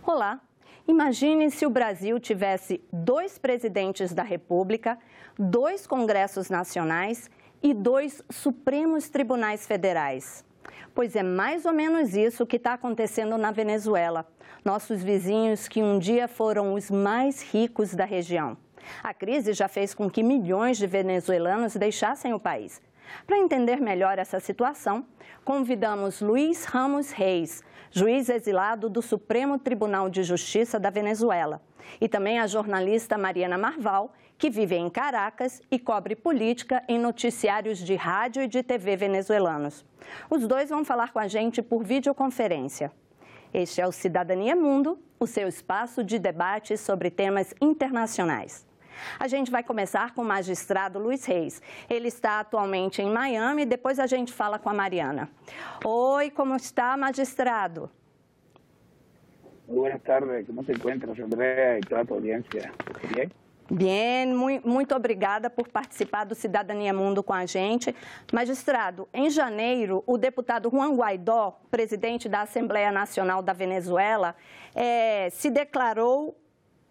Olá! Imagine se o Brasil tivesse 2 presidentes da República, 2 congressos nacionais e 2 Supremos Tribunais Federais. Pois é mais ou menos isso que está acontecendo na Venezuela, nossos vizinhos que um dia foram os mais ricos da região. A crise já fez com que milhões de venezuelanos deixassem o país. Para entender melhor essa situação, convidamos Luiz Ramos Reis, juiz exilado do Supremo Tribunal de Justiça da Venezuela, e também a jornalista Mariana Marval, que vive em Caracas e cobre política em noticiários de rádio e de TV venezuelanos. Os dois vão falar com a gente por videoconferência. Este é o Cidadania Mundo, o seu espaço de debate sobre temas internacionais. A gente vai começar com o magistrado Luiz Reis. Ele está atualmente em Miami e depois a gente fala com a Mariana. Oi, como está, magistrado? Muy buenas tardes, ¿cómo te encuentras, Andrea, y toda tu audiencia? ¿Bien? Bem, muito obrigada por participar do Cidadania Mundo com a gente. Magistrado, em janeiro, o deputado Juan Guaidó, presidente da Assembleia Nacional da Venezuela, se declarou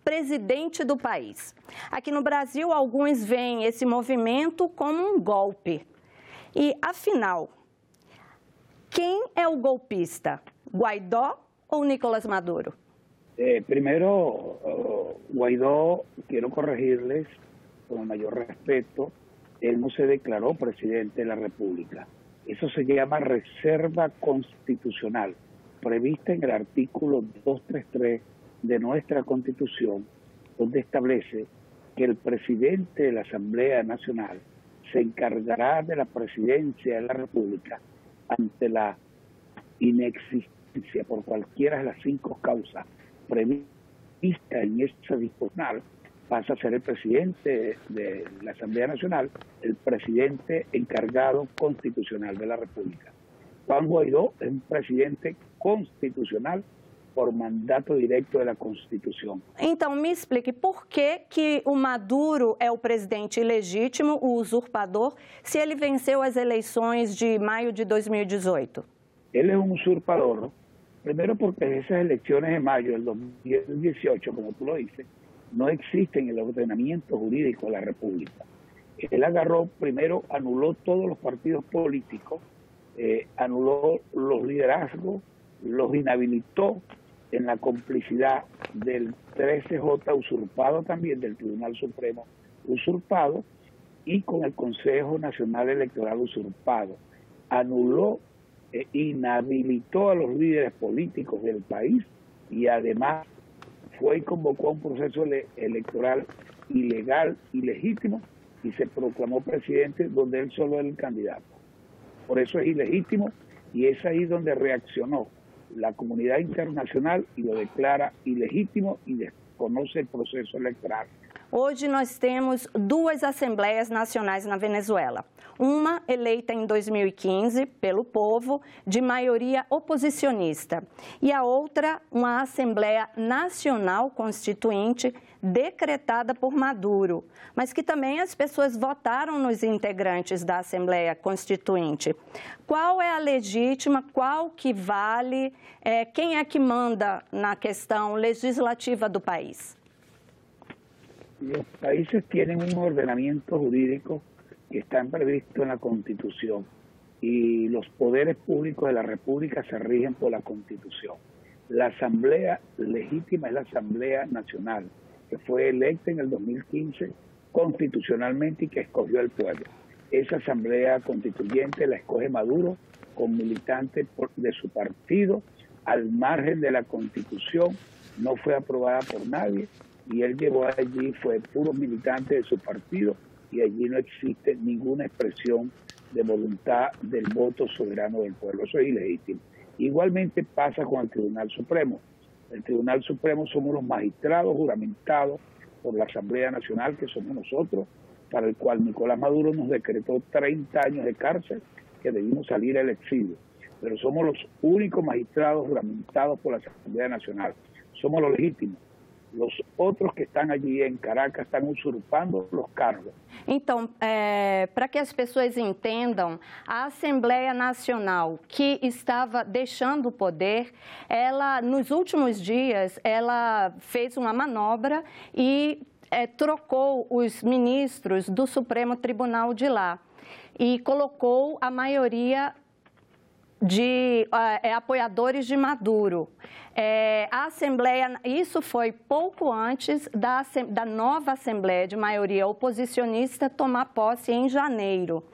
presidente do país. Aqui no Brasil, alguns veem esse movimento como um golpe. E, afinal, quem é o golpista? Guaidó ou Nicolás Maduro? Primero, Guaidó, quiero corregirles con el mayor respeto, él no se declaró presidente de la República. Eso se llama reserva constitucional, prevista en el artículo 233 de nuestra Constitución, donde establece que el presidente de la Asamblea Nacional se encargará de la presidencia de la República ante la inexistencia por cualquiera de las 5 causas prevista en esa disposición, pasa a ser el presidente de la Asamblea Nacional, el presidente encargado constitucional de la República. Juan Guaidó es un presidente constitucional por mandato direto da Constituição. Então, me explique por que o Maduro é o presidente ilegítimo, o usurpador, se ele venceu as eleições de maio de 2018? Él es un usurpador, primero porque en esas elecciones de mayo del 2018, como tú lo dices, no existe en el ordenamiento jurídico de la República. Él agarró, primero anuló todos los partidos políticos, anuló los liderazgos, los inhabilitó en la complicidad del 13J usurpado también, del Tribunal Supremo usurpado, y con el Consejo Nacional Electoral usurpado. Anuló e inhabilitó a los líderes políticos del país y además fue y convocó a un proceso electoral ilegal, ilegítimo, y se proclamó presidente donde él solo era el candidato. Por eso es ilegítimo y es ahí donde reaccionó la comunidad internacional y lo declara ilegítimo y desconoce el processo eleitoral. Hoje nós temos 2 Assembleias Nacionais na Venezuela. Uma eleita em 2015 pelo povo, de maioria oposicionista. E a outra, uma Assembleia Nacional Constituinte, decretada por Maduro. Mas que também as pessoas votaram nos integrantes da Assembleia Constituinte. Qual é a legítima, qual que vale, quem é que manda na questão legislativa do país? Los países tienen un ordenamiento jurídico que está previsto en la Constitución y los poderes públicos de la República se rigen por la Constitución. La Asamblea legítima es la Asamblea Nacional, que fue electa en el 2015 constitucionalmente y que escogió el pueblo. Esa Asamblea Constituyente la escoge Maduro con militantes de su partido, al margen de la Constitución, no fue aprobada por nadie, y él llevó allí, fue puro militante de su partido, y allí no existe ninguna expresión de voluntad del voto soberano del pueblo. Eso es ilegítimo. Igualmente pasa con el Tribunal Supremo. El Tribunal Supremo somos los magistrados juramentados por la Asamblea Nacional, que somos nosotros, para el cual Nicolás Maduro nos decretó 30 años de cárcel, que debimos salir al exilio. Pero somos los únicos magistrados juramentados por la Asamblea Nacional. Somos los legítimos. Los otros que están allí en Caracas están usurpando los cargos. Então, para que as pessoas entendam, a Assembleia Nacional, que estava deixando o poder, ela, nos últimos dias, ela fez uma manobra e trocou os ministros do Supremo Tribunal de lá e colocou a maioria de apoiadores de Maduro. A Assembleia, isso foi pouco antes da nova Assembleia de maioria oposicionista tomar posse em janeiro.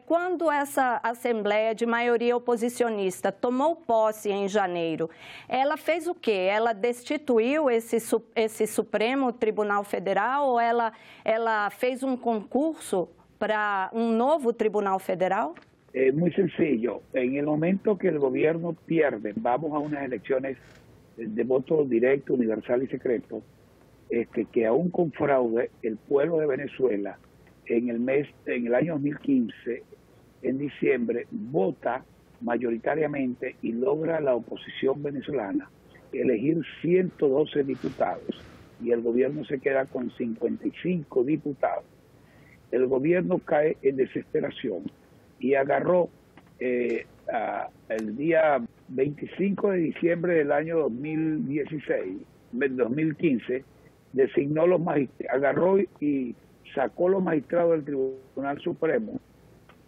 Quando essa Assembleia de maioria oposicionista tomou posse em janeiro, ela fez o quê? Ela destituiu esse Supremo Tribunal Federal ou ela fez um concurso para um novo Tribunal Federal? Muy sencillo, en el momento que el gobierno pierde, vamos a unas elecciones de voto directo, universal y secreto, que aún con fraude, el pueblo de Venezuela en el año 2015, en diciembre, vota mayoritariamente y logra la oposición venezolana elegir 112 diputados y el gobierno se queda con 55 diputados. El gobierno cae en desesperación y agarró el día 25 de diciembre del año 2015, designó los magistrados, agarró y sacó los magistrados del Tribunal Supremo,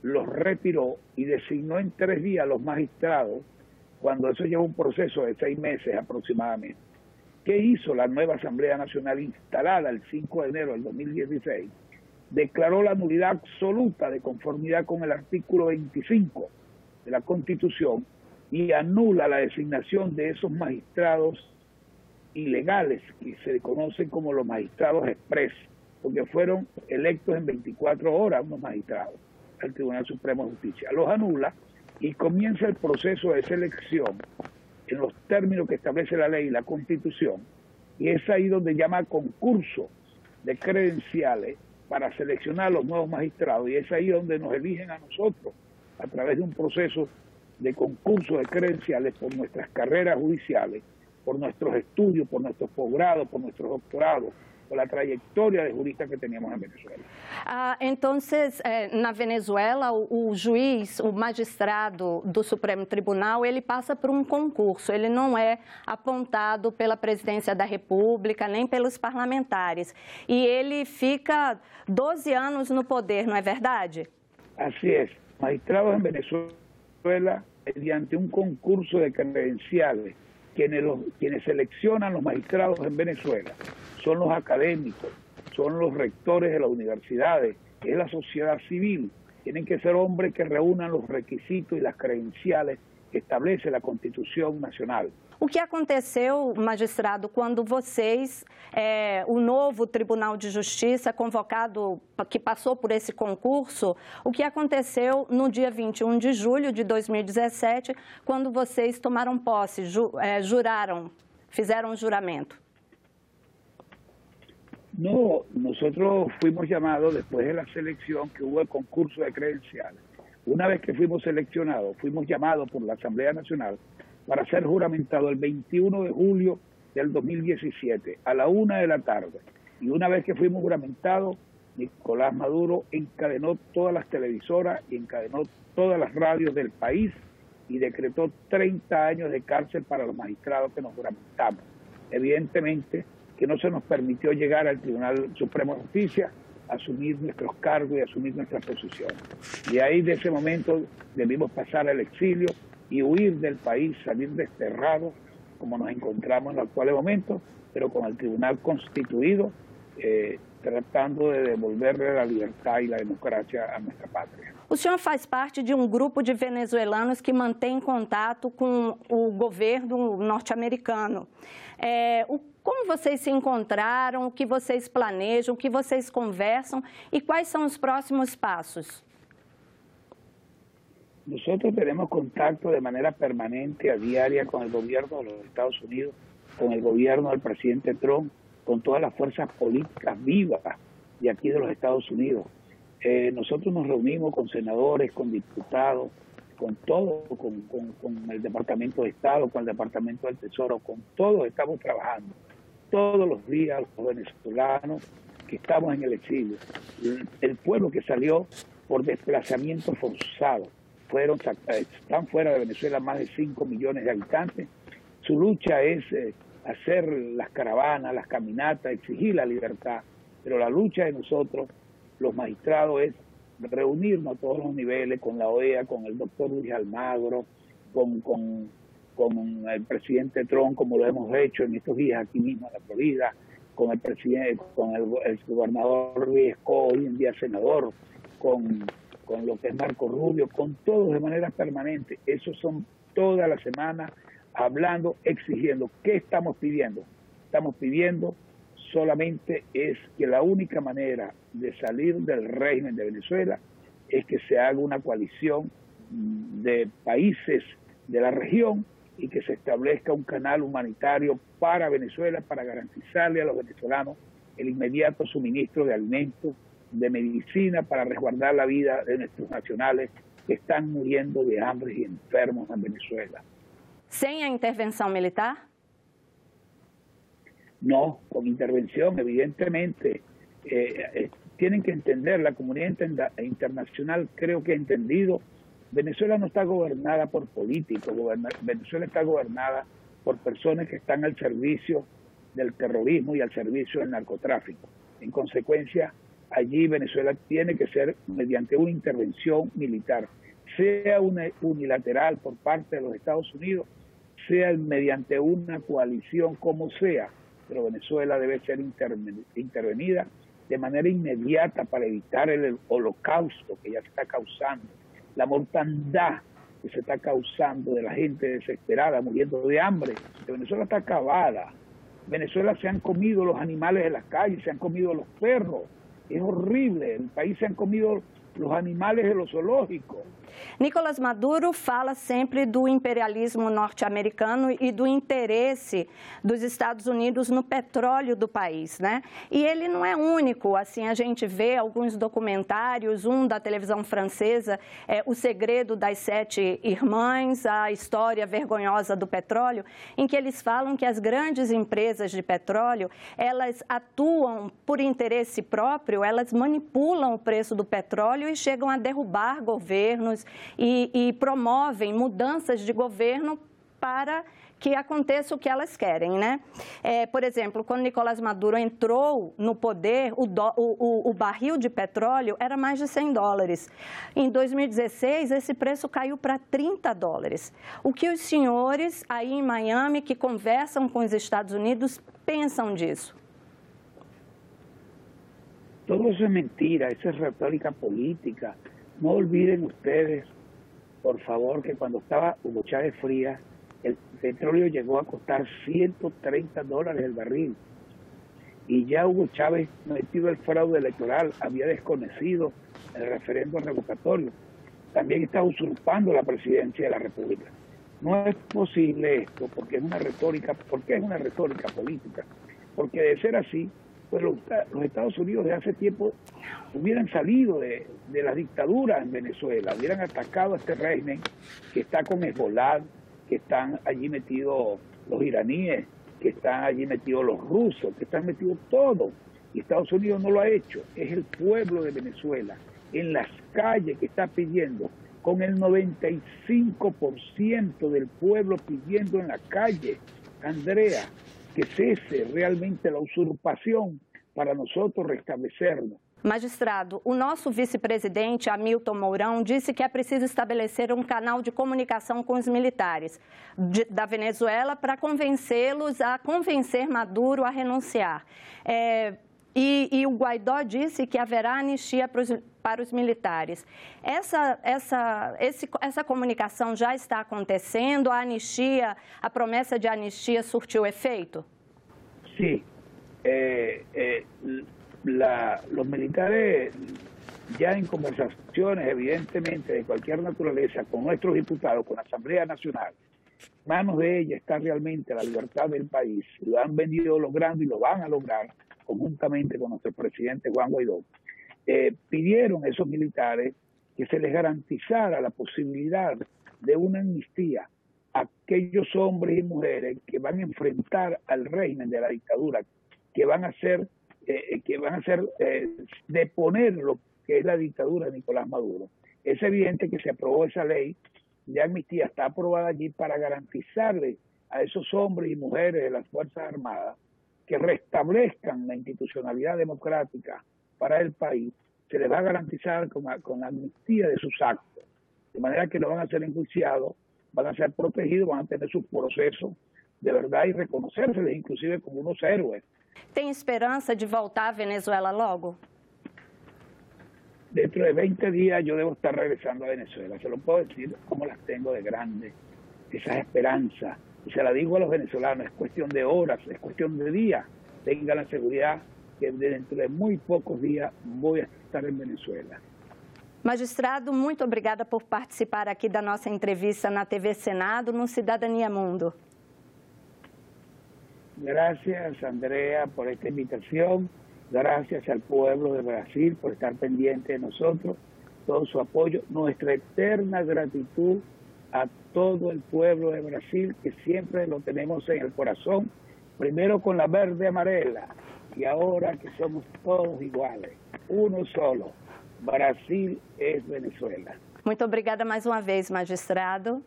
los retiró y designó en 3 días los magistrados, cuando eso lleva un proceso de 6 meses aproximadamente. ¿Qué hizo la nueva Asamblea Nacional instalada el 5 de enero del 2016? Declaró la nulidad absoluta de conformidad con el artículo 25 de la Constitución y anula la designación de esos magistrados ilegales que se conocen como los magistrados express, porque fueron electos en 24 horas unos magistrados al Tribunal Supremo de Justicia. Los anula y comienza el proceso de selección en los términos que establece la ley y la Constitución, y es ahí donde llama concurso de credenciales para seleccionar los nuevos magistrados, y es ahí donde nos eligen a nosotros a través de un proceso de concurso de credenciales por nuestras carreras judiciales, por nuestros estudios, por nuestros posgrados, por nuestros doctorados, por la trayectoria de juristas que teníamos en Venezuela. Então, na Venezuela, o juiz, o magistrado do Supremo Tribunal, ele passa por um concurso, ele não é apontado pela Presidência da República, nem pelos parlamentares. E ele fica 12 anos no poder, não é verdade? Así es. Magistrados en Venezuela, mediante un concurso de credenciales, quienes seleccionan los magistrados en Venezuela son los académicos, son los rectores de las universidades, es la sociedad civil. Tienen que ser hombres que reúnan los requisitos y las credenciales que establece la Constitución Nacional. O que aconteceu, magistrado, quando vocês, o novo Tribunal de Justiça convocado, que passou por esse concurso, o que aconteceu no dia 21 de julho de 2017, quando vocês tomaram posse, juraram, fizeram um juramento? No, nosotros fuimos llamados después de la selección que hubo el concurso de credenciales. Una vez que fuimos seleccionados, fuimos llamados por la Asamblea Nacional para ser juramentados el 21 de julio del 2017 a la 1 de la tarde. Y una vez que fuimos juramentados, Nicolás Maduro encadenó todas las televisoras y encadenó todas las radios del país y decretó 30 años de cárcel para los magistrados que nos juramentamos. Evidentemente que no se nos permitió llegar al Tribunal Supremo de Justicia, asumir nuestros cargos y asumir nuestras posiciones. Y ahí de ese momento debimos pasar al exilio y huir del país, salir desterrados, como nos encontramos en los actuales momentos, pero con el tribunal constituido, tratando de devolverle la libertad y la democracia a nuestra patria. O senhor faz parte de um grupo de venezuelanos que mantém contato com o governo norte-americano. Como vocês se encontraram, o que vocês planejam, o que vocês conversam e quais são os próximos passos? Nosotros tenemos contacto de manera permanente, a diaria, con el gobierno de los Estados Unidos, con el gobierno del presidente Trump, con todas las fuerzas políticas vivas de aquí de los Estados Unidos. Nosotros nos reunimos con senadores, con diputados, con todo, con el Departamento de Estado, con el Departamento del Tesoro, con todos estamos trabajando todos los días los venezolanos que estamos en el exilio, el pueblo que salió por desplazamiento forzado, están fuera de Venezuela más de 5 millones de habitantes. Su lucha es hacer las caravanas, las caminatas, exigir la libertad, pero la lucha de nosotros, los magistrados, es reunirnos a todos los niveles con la OEA, con el doctor Luis Almagro, con el presidente Trump, como lo hemos hecho en estos días aquí mismo en la Florida, con el presidente, con el gobernador Luis Escobar, hoy en día senador, con lo que es Marco Rubio, con todos de manera permanente. Esos son toda la semana hablando, exigiendo. ¿Qué estamos pidiendo? Estamos pidiendo solamente es que la única manera de salir del régimen de Venezuela es que se haga una coalición de países de la región y que se establezca un canal humanitario para Venezuela para garantizarle a los venezolanos el inmediato suministro de alimentos, de medicina, para resguardar la vida de nuestros nacionales que están muriendo de hambre y enfermos en Venezuela. ¿Sin la intervención militar? No, con intervención, evidentemente. Tienen que entender, la comunidad internacional creo que ha entendido, Venezuela no está gobernada por políticos, Venezuela está gobernada por personas que están al servicio del terrorismo y al servicio del narcotráfico. En consecuencia, allí Venezuela tiene que ser mediante una intervención militar, sea una unilateral por parte de los Estados Unidos, sea mediante una coalición, como sea, pero Venezuela debe ser intervenida de manera inmediata para evitar el holocausto que ya se está causando, la mortandad que se está causando de la gente desesperada, muriendo de hambre. Venezuela está acabada. Venezuela se han comido los animales de las calles, se han comido los perros. Es horrible. El país se han comido los animales de los zoológicos. Nicolás Maduro fala sempre do imperialismo norte-americano e do interesse dos Estados Unidos no petróleo do país, né? E ele não é único, assim, a gente vê alguns documentários, um da televisão francesa, O Segredo das Sete Irmãs, a história vergonhosa do petróleo, em que eles falam que as grandes empresas de petróleo, elas atuam por interesse próprio, elas manipulam o preço do petróleo e chegam a derrubar governos e promovem mudanças de governo para que aconteça o que elas querem, né? Por exemplo, quando Nicolás Maduro entrou no poder, o barril de petróleo era mais de $100. Em 2016, esse preço caiu para $30. O que os senhores aí em Miami, que conversam com os Estados Unidos, pensam disso? Todo eso es mentira, eso es retórica política. No olviden ustedes, por favor, que cuando estaba Hugo Chávez Frías, el petróleo llegó a costar $130 el barril. Y ya Hugo Chávez, metido el fraude electoral, había desconocido el referendo revocatorio. También está usurpando la presidencia de la República. No es posible esto porque es una retórica. ¿Por qué es una retórica política? Porque de ser así, pues los Estados Unidos de hace tiempo hubieran salido de la dictadura en Venezuela, hubieran atacado a este régimen que está con Hezbollah, que están allí metidos los iraníes, que están allí metidos los rusos, que están metidos todos. Y Estados Unidos no lo ha hecho. Es el pueblo de Venezuela, en las calles, que está pidiendo, con el 95% del pueblo pidiendo en la calle, Andrea, que cese realmente la usurpação para nosotros restabelecernos. Magistrado, o nosso vice-presidente, Hamilton Mourão, disse que é preciso estabelecer um canal de comunicação com os militares da Venezuela para convencê-los a convencer Maduro a renunciar. E o Guaidó disse que haverá anistia para os militares. Essa comunicação já está acontecendo? A promessa de anistia surtiu efeito? Sim. Los militares ya en conversaciones, evidentemente, de cualquier naturaleza, con nuestros diputados, con la Asamblea Nacional, manos de ella está realmente la libertad del país. Lo han venido logrando y lo van a lograr conjuntamente con nuestro presidente Juan Guaidó. Pidieron a esos militares que se les garantizara la posibilidad de una amnistía aquellos hombres y mujeres que van a enfrentar al régimen de la dictadura, que van a hacer deponer lo que es la dictadura de Nicolás Maduro. Es evidente que se aprobó esa ley de amnistía, está aprobada allí para garantizarle a esos hombres y mujeres de las Fuerzas Armadas que restablezcan la institucionalidad democrática para el país. Se les va a garantizar con la amnistía de sus actos, de manera que no van a ser enjuiciados, van a ser protegidos, van a tener sus procesos de verdad y reconocérseles inclusive como unos héroes. Tem esperança de voltar a Venezuela logo? Dentro de 20 días yo debo estar regresando a Venezuela. Se lo puedo decir como las tengo de grande, esas esperanzas. Y se la digo a los venezolanos, es cuestión de horas, es cuestión de días. Tengan la seguridad que dentro de muy pocos días voy a estar en Venezuela. Magistrado, muito obrigada por participar aqui da nossa entrevista na TV Senado, no Cidadania Mundo. Gracias, Andrea, por esta invitación. Gracias al pueblo de Brasil por estar pendiente de nosotros, todo su apoyo, nuestra eterna gratitud a todo el pueblo de Brasil, que siempre lo tenemos en el corazón, primero con la verde amarela y ahora que somos todos iguales, uno solo. Brasil es Venezuela. Muito obrigada mais uma vez, magistrado.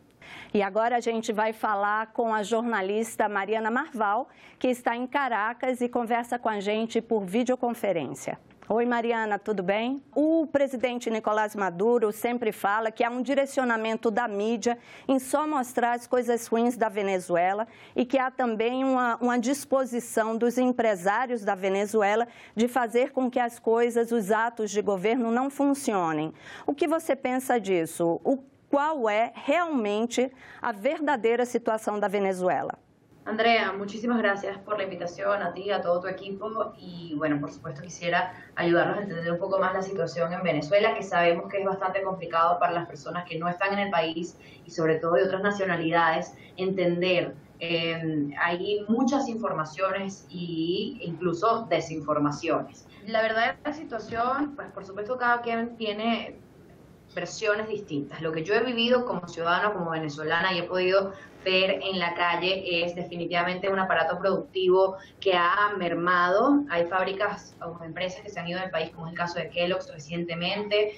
E agora a gente vai falar com a jornalista Mariana Marval, que está em Caracas e conversa com a gente por videoconferência. Oi, Mariana, tudo bem? O presidente Nicolás Maduro sempre fala que há um direcionamento da mídia em só mostrar as coisas ruins da Venezuela e que há também uma disposição dos empresários da Venezuela de fazer com que as coisas, os atos de governo não funcionem. O que você pensa disso? Qual é realmente a verdadeira situação da Venezuela? Andrea, muchísimas gracias por la invitación, a ti, a todo tu equipo y bueno, por supuesto quisiera ayudarnos a entender un poco más la situación en Venezuela, que sabemos que es bastante complicado para las personas que no están en el país y sobre todo de otras nacionalidades entender. Hay muchas informaciones e incluso desinformaciones. La verdad de la situación, pues por supuesto cada quien tiene versiones distintas. Lo que yo he vivido como ciudadano, como venezolana y he podido ver en la calle es definitivamente un aparato productivo que ha mermado. Hay fábricas o empresas que se han ido del país, como es el caso de Kellogg's recientemente.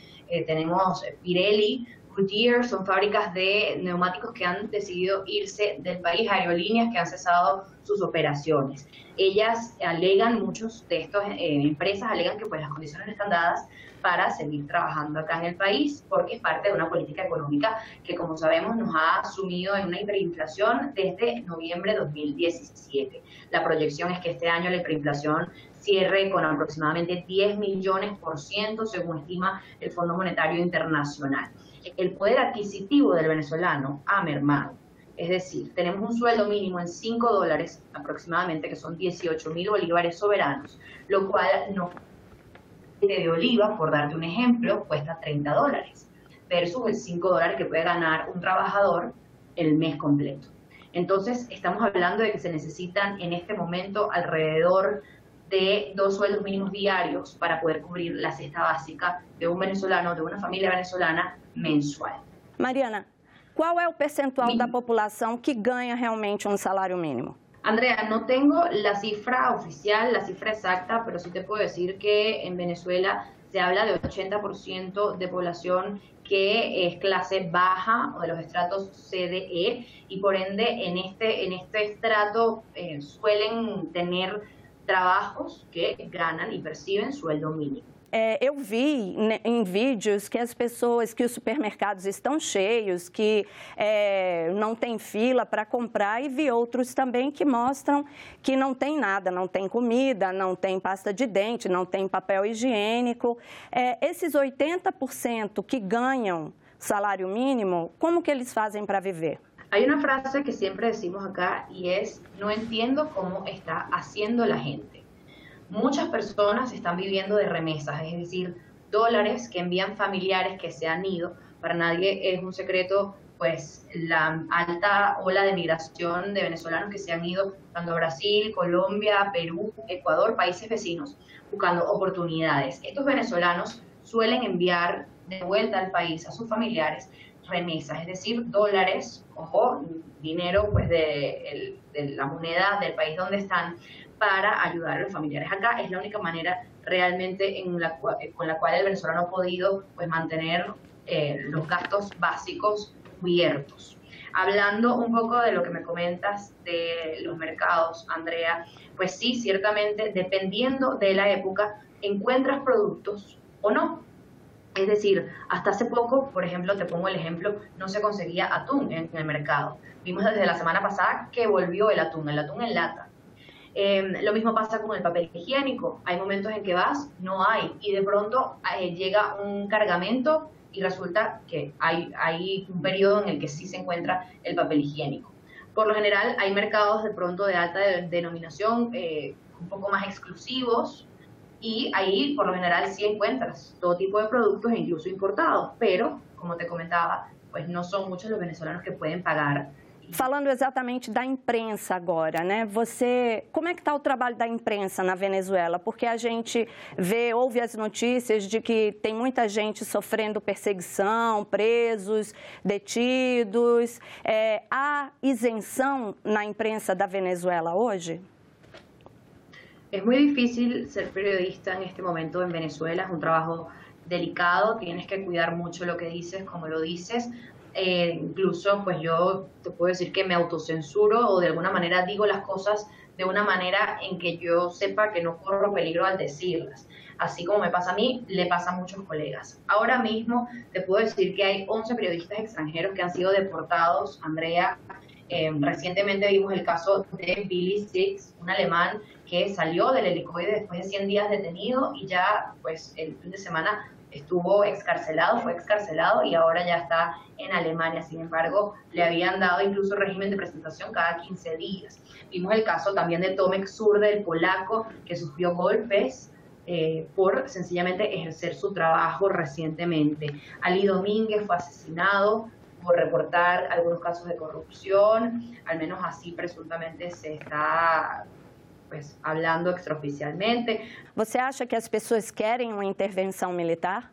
Tenemos Pirelli, Goodyear, son fábricas de neumáticos que han decidido irse del país, aerolíneas que han cesado sus operaciones. Ellas alegan, muchos de estas empresas alegan que pues las condiciones están dadas para seguir trabajando acá en el país, porque es parte de una política económica que, como sabemos, nos ha sumido en una hiperinflación desde noviembre de 2017. La proyección es que este año la hiperinflación cierre con aproximadamente 10 millones%, según estima el Fondo Monetario Internacional. El poder adquisitivo del venezolano ha mermado. Es decir, tenemos un sueldo mínimo en $5 aproximadamente, que son 18.000 bolívares soberanos, lo cual no de oliva, por darte un ejemplo, cuesta $30 versus el $5 que puede ganar un trabajador el mes completo. Entonces, estamos hablando de que se necesitan en este momento alrededor de 2 sueldos mínimos diarios para poder cubrir la cesta básica de un venezolano, de una familia venezolana mensual. Mariana, qual é o percentual da população que ganha realmente um salário mínimo? Andrea, no tengo la cifra oficial, la cifra exacta, pero sí te puedo decir que en Venezuela se habla de 80% de población que es clase baja o de los estratos CDE y por ende en este estrato suelen tener trabajos que ganan y perciben sueldo mínimo. Eu vi em vídeos que as pessoas, que os supermercados estão cheios, que não tem fila para comprar e vi outros também que mostram que não tem nada, não tem comida, não tem pasta de dente, não tem papel higiênico. Esses 80% que ganham salário mínimo, como que eles fazem para viver? Hay una frase que siempre decimos acá y es, no entiendo cómo está haciendo la gente. Muchas personas están viviendo de remesas, es decir, dólares que envían familiares que se han ido. Para nadie es un secreto, pues, la alta ola de migración de venezolanos que se han ido tanto a Brasil, Colombia, Perú, Ecuador, países vecinos, buscando oportunidades. Estos venezolanos suelen enviar de vuelta al país a sus familiares remesas, es decir, dólares o dinero pues de la moneda del país donde están para ayudar a los familiares acá. Es la única manera realmente con la cual el venezolano ha podido pues mantener los gastos básicos cubiertos. Hablando un poco de lo que me comentas de los mercados, Andrea, pues sí, ciertamente, dependiendo de la época, encuentras productos o no. Es decir, hasta hace poco, por ejemplo, te pongo el ejemplo, no se conseguía atún en el mercado. Vimos desde la semana pasada que volvió el atún en lata. Lo mismo pasa con el papel higiénico. Hay momentos en que vas, no hay, y de pronto llega un cargamento y resulta que hay un periodo en el que sí se encuentra el papel higiénico. Por lo general hay mercados de pronto de alta denominación, un poco más exclusivos, y ahí por lo general sí encuentras todo tipo de productos e incluso importados, pero como te comentaba, pues no son muchos los venezolanos que pueden pagar. Falando exatamente da imprensa agora, né? Como é que está o trabalho da imprensa na Venezuela? Porque a gente ouve as notícias de que tem muita gente sofrendo perseguição, presos, detidos. Há isenção na imprensa da Venezuela hoje? Es muy difícil ser periodista en este momento en Venezuela, es un trabajo delicado, tienes que cuidar mucho lo que dices, como lo dices. Incluso pues yo te puedo decir que me autocensuro o de alguna manera digo las cosas de una manera en que yo sepa que no corro peligro al decirlas. Así como me pasa a mí, le pasa a muchos colegas. Ahora mismo te puedo decir que hay 11 periodistas extranjeros que han sido deportados, Andrea. Recientemente vimos el caso de Billy Six, un alemán que salió del helicoide después de 100 días detenido y ya pues el fin de semana fue excarcelado y ahora ya está en Alemania. Sin embargo, le habían dado incluso régimen de presentación cada 15 días. Vimos el caso también de Tomek Surde, el polaco, que sufrió golpes por sencillamente ejercer su trabajo recientemente. Ali Domínguez fue asesinado por reportar algunos casos de corrupción, al menos así presuntamente se está pues hablando extraoficialmente. Você acha que as pessoas querem uma intervenção militar?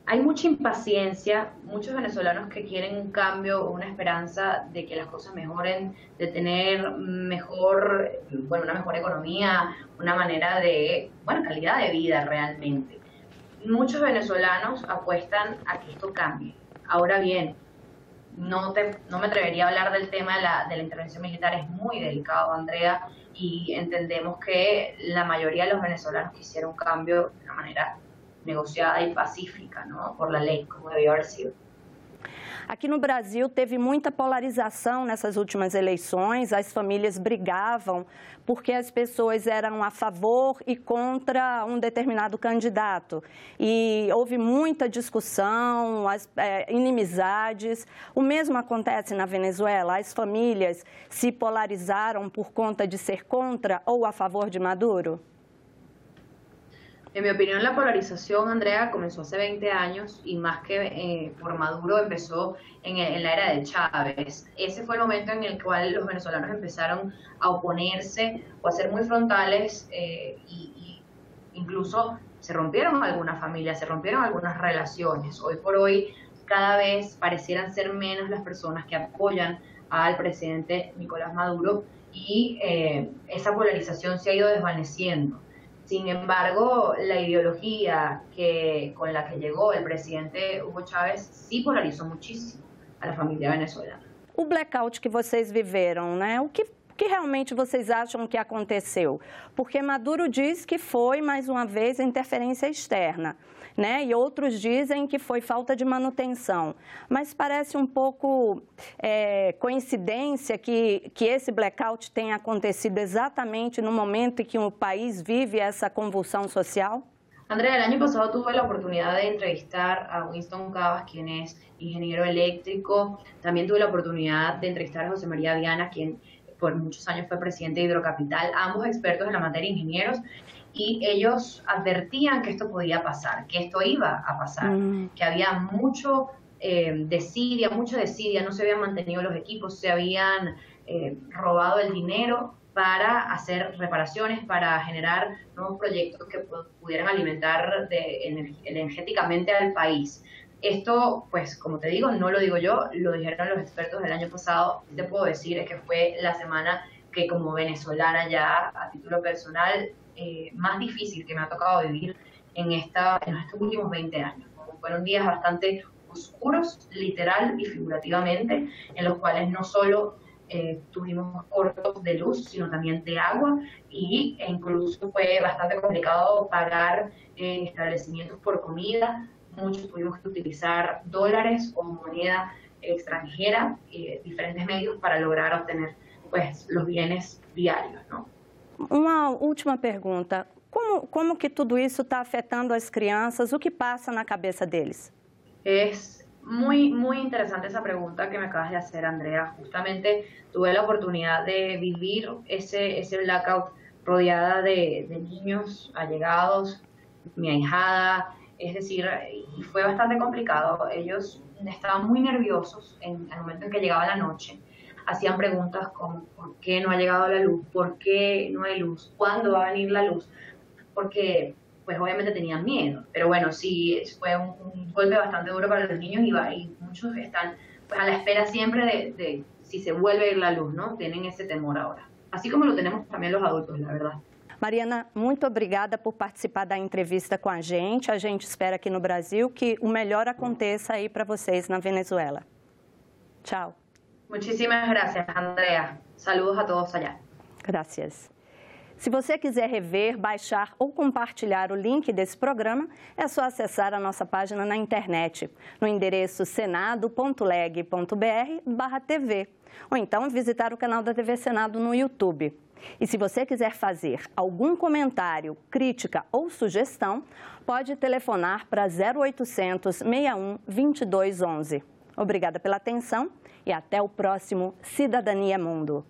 Hay mucha impaciencia, muchos venezolanos que quieren un cambio o una esperanza de que las cosas mejoren, de tener una mejor economía, una manera de, calidad de vida realmente. Muchos venezolanos apuestan a que esto cambie. Ahora bien, no me atrevería a hablar del tema de la intervención militar, es muy delicado, Andrea, y entendemos que la mayoría de los venezolanos quisieron un cambio de una manera negociada y pacífica, ¿no? Por la ley, como debió haber sido. Aqui no Brasil teve muita polarização nessas últimas eleições, as famílias brigavam porque as pessoas eram a favor e contra um determinado candidato. E houve muita discussão, inimizades. O mesmo acontece na Venezuela, as famílias se polarizaram por conta de ser contra ou a favor de Maduro? En mi opinión, la polarización, Andrea, comenzó hace 20 años y más que por Maduro empezó en la era de Chávez. Ese fue el momento en el cual los venezolanos empezaron a oponerse o a ser muy frontales y incluso se rompieron algunas familias, se rompieron algunas relaciones. Hoy por hoy cada vez parecieran ser menos las personas que apoyan al presidente Nicolás Maduro y esa polarización se ha ido desvaneciendo. Sin embargo, la ideología con la que llegó el presidente Hugo Chávez sí polarizou muchísimo a la familia venezolana. O blackout que vocês viveram, né? O que realmente vocês acham que aconteceu? Porque Maduro diz que foi, mais uma vez, interferência externa, né? E outros dizem que foi falta de manutenção. Mas parece um pouco coincidência que esse blackout tenha acontecido exatamente no momento em que o país vive essa convulsão social? Andrea, el año pasado tuve la oportunidad de entrevistar a Winston Cavas, quien es ingeniero eléctrico. También tuve la oportunidad de entrevistar a José María Viana, quien por muchos años fue presidente de Hidrocapital, ambos expertos en la materia, ingenieros, y ellos advertían que esto podía pasar, que esto iba a pasar, que había mucha desidia, no se habían mantenido los equipos, se habían robado el dinero para hacer reparaciones, para generar nuevos proyectos que pudieran alimentar energéticamente al país. Esto, pues, como te digo, no lo digo yo, lo dijeron los expertos del año pasado. Te puedo decir es que fue la semana que como venezolana ya a título personal más difícil que me ha tocado vivir en estos últimos 20 años. Fueron días bastante oscuros, literal y figurativamente, en los cuales no solo tuvimos cortos de luz, sino también de agua, e incluso fue bastante complicado pagar establecimientos por comida. Muchos tuvimos que utilizar dólares o moneda extranjera, diferentes medios para lograr obtener pues los bienes diarios, ¿no? Uma última pergunta. Como que tudo isso está afetando as crianças? O que passa na cabeça deles? Es muy interesante esa pregunta que me acabas de hacer, Andrea. Justamente tuve la oportunidad de vivir ese blackout rodeada de niños allegados, mi ahijada, es decir, y fue bastante complicado. Ellos estaban muy nerviosos en el momento en que llegaba la noche. Hacían preguntas como ¿por qué no ha llegado la luz? ¿Por qué no hay luz? ¿Cuándo va a venir la luz? Porque pues obviamente tenían miedo, pero bueno, sí, fue un golpe bastante duro para los niños y muchos están pues a la espera siempre de si se vuelve a ir la luz, ¿no? Tienen esse temor ahora, así como lo tenemos también los adultos, la verdad. Mariana, muito obrigada por participar da entrevista com a gente. A gente espera aqui no Brasil que o melhor aconteça aí para vocês na Venezuela. Tchau. Muchísimas gracias, Andrea. Saludos a todos allá. Gracias. Se você quiser rever, baixar ou compartilhar o link desse programa, é só acessar a nossa página na internet, no endereço senado.leg.br/TV, ou então visitar o canal da TV Senado no YouTube. E se você quiser fazer algum comentário, crítica ou sugestão, pode telefonar para 0800 61 2211. Obrigada pela atenção e até o próximo Cidadania Mundo.